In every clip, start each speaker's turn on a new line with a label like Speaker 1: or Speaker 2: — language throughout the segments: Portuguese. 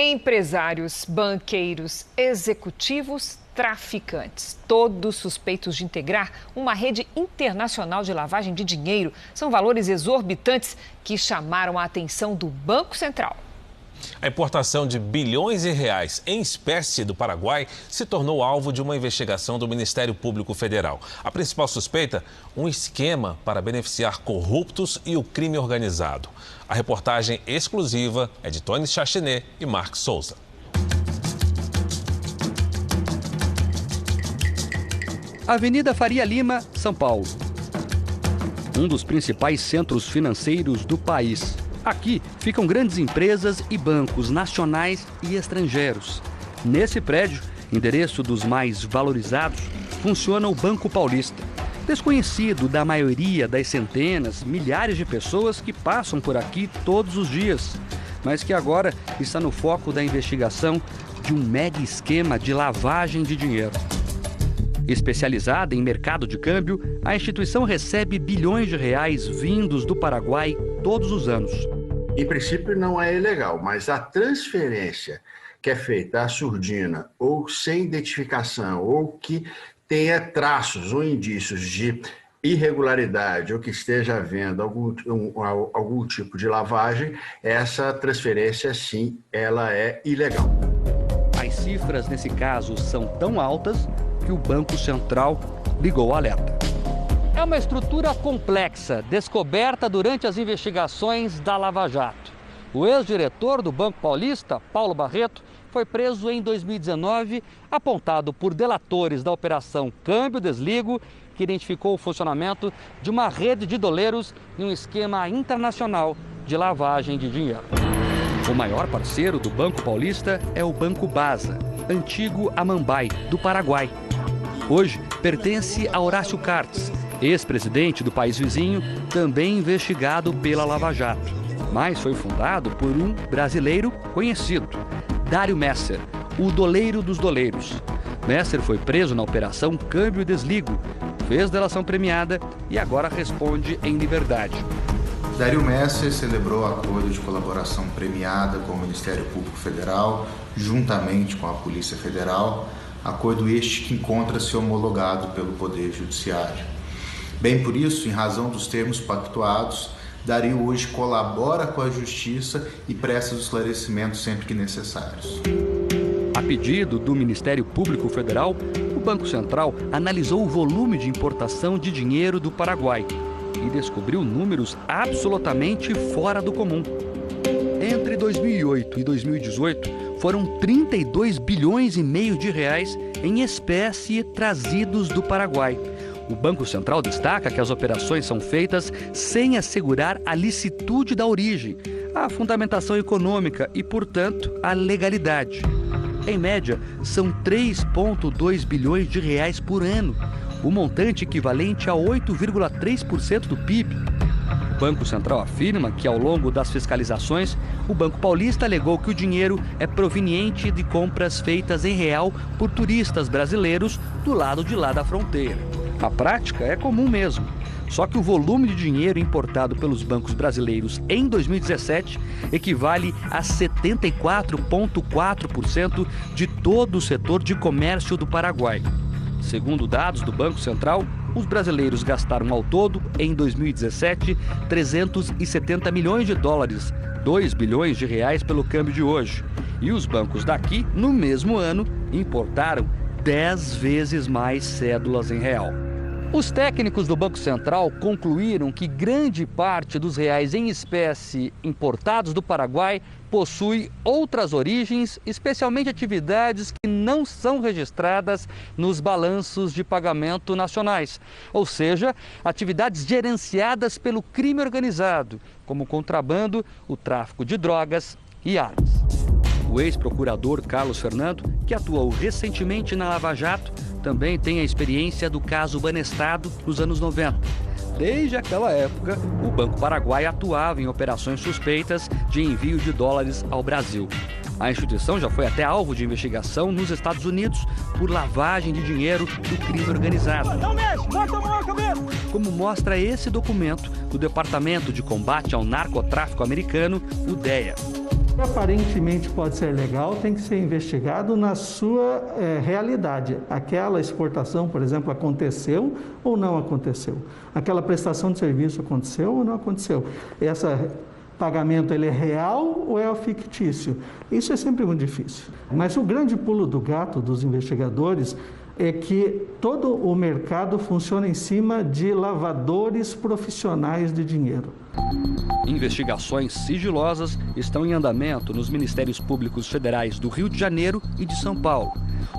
Speaker 1: Empresários, banqueiros, executivos, traficantes, todos suspeitos de integrar uma rede internacional de lavagem de dinheiro. São valores exorbitantes que chamaram a atenção do Banco Central.
Speaker 2: A importação de bilhões de reais em espécie do Paraguai se tornou alvo de uma investigação do Ministério Público Federal. A principal suspeita, um esquema para beneficiar corruptos e o crime organizado. A reportagem exclusiva é de Tony Chachinet e Marcos Souza.
Speaker 3: Avenida Faria Lima, São Paulo. Um dos principais centros financeiros do país. Aqui ficam grandes empresas e bancos nacionais e estrangeiros. Nesse prédio, endereço dos mais valorizados, funciona o Banco Paulista. Desconhecido da maioria das centenas, milhares de pessoas que passam por aqui todos os dias, mas que agora está no foco da investigação de um mega esquema de lavagem de dinheiro. Especializada em mercado de câmbio, a instituição recebe bilhões de reais vindos do Paraguai todos os anos.
Speaker 4: Em princípio não é ilegal, mas a transferência que é feita à surdina ou sem identificação ou que tenha traços ou indícios de irregularidade ou que esteja havendo algum tipo de lavagem, essa transferência sim, ela é ilegal.
Speaker 3: As cifras nesse caso são tão altas que o Banco Central ligou o alerta. É uma estrutura complexa, descoberta durante as investigações da Lava Jato. O ex-diretor do Banco Paulista, Paulo Barreto, foi preso em 2019, apontado por delatores da Operação Câmbio Desligo, que identificou o funcionamento de uma rede de doleiros em um esquema internacional de lavagem de dinheiro. O maior parceiro do Banco Paulista é o Banco Basa, antigo Amambai, do Paraguai. Hoje pertence a Horácio Cartes, ex-presidente do país vizinho, também investigado pela Lava Jato. Mas foi fundado por um brasileiro conhecido, Dário Messer, o doleiro dos doleiros. Messer foi preso na Operação Câmbio Desligo, fez delação premiada e agora responde em liberdade.
Speaker 5: Dário Messer celebrou acordo de colaboração premiada com o Ministério Público Federal, juntamente com a Polícia Federal, acordo este que encontra-se homologado pelo Poder Judiciário. Bem por isso, em razão dos termos pactuados, Dário hoje colabora com a Justiça e presta os esclarecimentos sempre que necessários.
Speaker 3: A pedido do Ministério Público Federal, o Banco Central analisou o volume de importação de dinheiro do Paraguai e descobriu números absolutamente fora do comum. Entre 2008 e 2018, foram 32 bilhões e meio de reais em espécie trazidos do Paraguai. O Banco Central destaca que as operações são feitas sem assegurar a licitude da origem, a fundamentação econômica e, portanto, a legalidade. Em média, são 3,2 bilhões de reais por ano, o montante equivalente a 8,3% do PIB. O Banco Central afirma que, ao longo das fiscalizações, o Banco Paulista alegou que o dinheiro é proveniente de compras feitas em real por turistas brasileiros do lado de lá da fronteira. A prática é comum mesmo, só que o volume de dinheiro importado pelos bancos brasileiros em 2017 equivale a 74,4% de todo o setor de comércio do Paraguai. Segundo dados do Banco Central, os brasileiros gastaram ao todo, em 2017, 370 milhões de dólares, 2 bilhões de reais pelo câmbio de hoje. E os bancos daqui, no mesmo ano, importaram 10 vezes mais cédulas em real. Os técnicos do Banco Central concluíram que grande parte dos reais em espécie importados do Paraguai possui outras origens, especialmente atividades que não são registradas nos balanços de pagamento nacionais, ou seja, atividades gerenciadas pelo crime organizado, como o contrabando, o tráfico de drogas e armas. O ex-procurador Carlos Fernando, que atuou recentemente na Lava Jato, também tem a experiência do caso Banestado nos anos 90. Desde aquela época, o Banco Paraguai atuava em operações suspeitas de envio de dólares ao Brasil. A instituição já foi até alvo de investigação nos Estados Unidos por lavagem de dinheiro do crime organizado. Não mexe, bota a mão na cabeça! Como mostra esse documento do Departamento de Combate ao Narcotráfico americano, o DEA.
Speaker 6: Aparentemente pode ser legal, tem que ser investigado na sua realidade. Aquela exportação, por exemplo, aconteceu ou não aconteceu? Aquela prestação de serviço aconteceu ou não aconteceu? Esse pagamento ele é real ou é fictício? Isso é sempre muito difícil. Mas o grande pulo do gato dos investigadores é que todo o mercado funciona em cima de lavadores profissionais de dinheiro.
Speaker 3: Investigações sigilosas estão em andamento nos Ministérios Públicos Federais do Rio de Janeiro e de São Paulo.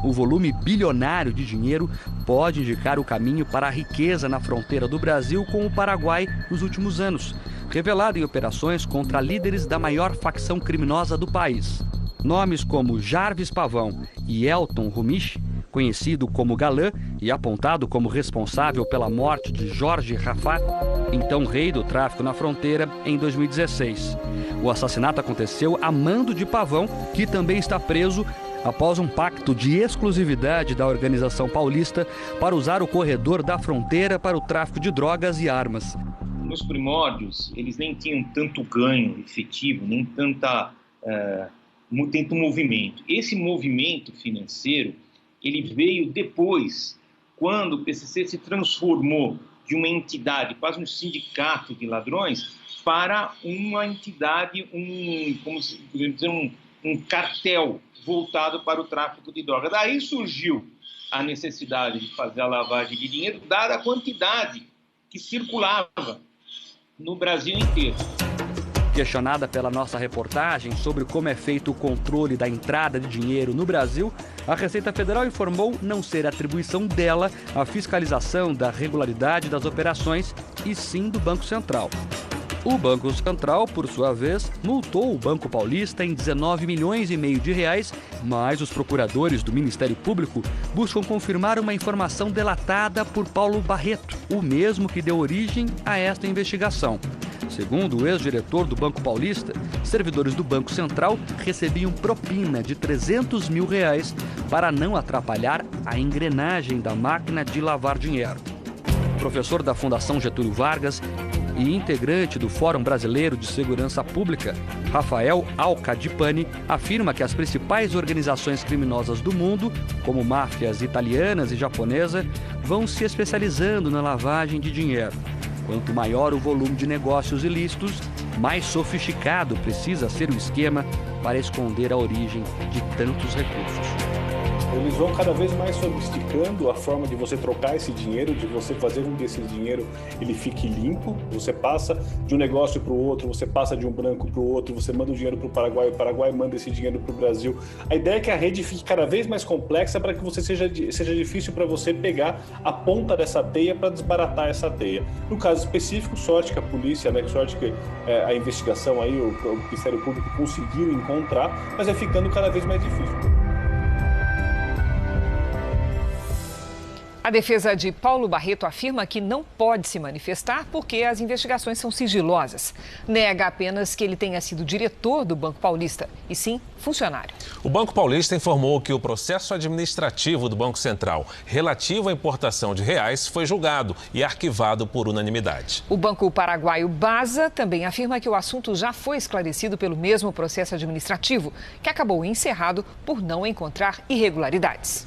Speaker 3: O volume bilionário de dinheiro pode indicar o caminho para a riqueza na fronteira do Brasil com o Paraguai nos últimos anos, revelado em operações contra líderes da maior facção criminosa do país. Nomes como Jarvis Pavão e Elton Rumich, conhecido como Galã e apontado como responsável pela morte de Jorge Rafat, então rei do tráfico na fronteira, em 2016. O assassinato aconteceu a mando de Pavão, que também está preso após um pacto de exclusividade da organização paulista para usar o corredor da fronteira para o tráfico de drogas e armas.
Speaker 7: Nos primórdios, eles nem tinham tanto ganho efetivo, nem tanto movimento. Esse movimento financeiro ele veio depois, quando o PCC se transformou de uma entidade, quase um sindicato de ladrões, para uma entidade, um cartel voltado para o tráfico de drogas. Daí surgiu a necessidade de fazer a lavagem de dinheiro, dada a quantidade que circulava no Brasil inteiro.
Speaker 3: Questionada pela nossa reportagem sobre como é feito o controle da entrada de dinheiro no Brasil, a Receita Federal informou não ser atribuição dela a fiscalização da regularidade das operações, e sim do Banco Central. O Banco Central, por sua vez, multou o Banco Paulista em 19 milhões e meio de reais, mas os procuradores do Ministério Público buscam confirmar uma informação delatada por Paulo Barreto, o mesmo que deu origem a esta investigação. Segundo o ex-diretor do Banco Paulista, servidores do Banco Central recebiam propina de R$300 mil para não atrapalhar a engrenagem da máquina de lavar dinheiro. Professor da Fundação Getúlio Vargas e integrante do Fórum Brasileiro de Segurança Pública, Rafael Alcadipani, afirma que as principais organizações criminosas do mundo, como máfias italianas e japonesa, vão se especializando na lavagem de dinheiro. Quanto maior o volume de negócios ilícitos, mais sofisticado precisa ser o esquema para esconder a origem de tantos recursos.
Speaker 8: Eles vão cada vez mais sofisticando a forma de você trocar esse dinheiro, de você fazer com que esse dinheiro ele fique limpo. Você passa de um negócio para o outro, você passa de um branco para o outro, você manda o dinheiro para o Paraguai manda esse dinheiro para o Brasil. A ideia é que a rede fique cada vez mais complexa para que você seja difícil para você pegar a ponta dessa teia para desbaratar essa teia. No caso específico, sorte que a polícia, sorte que a investigação aí, o Ministério Público conseguiu encontrar, mas é ficando cada vez mais difícil.
Speaker 1: A defesa de Paulo Barreto afirma que não pode se manifestar porque as investigações são sigilosas. Nega apenas que ele tenha sido diretor do Banco Paulista, e sim funcionário.
Speaker 2: O Banco Paulista informou que o processo administrativo do Banco Central relativo à importação de reais foi julgado e arquivado por unanimidade.
Speaker 1: O Banco Paraguaio Basa também afirma que o assunto já foi esclarecido pelo mesmo processo administrativo, que acabou encerrado por não encontrar irregularidades.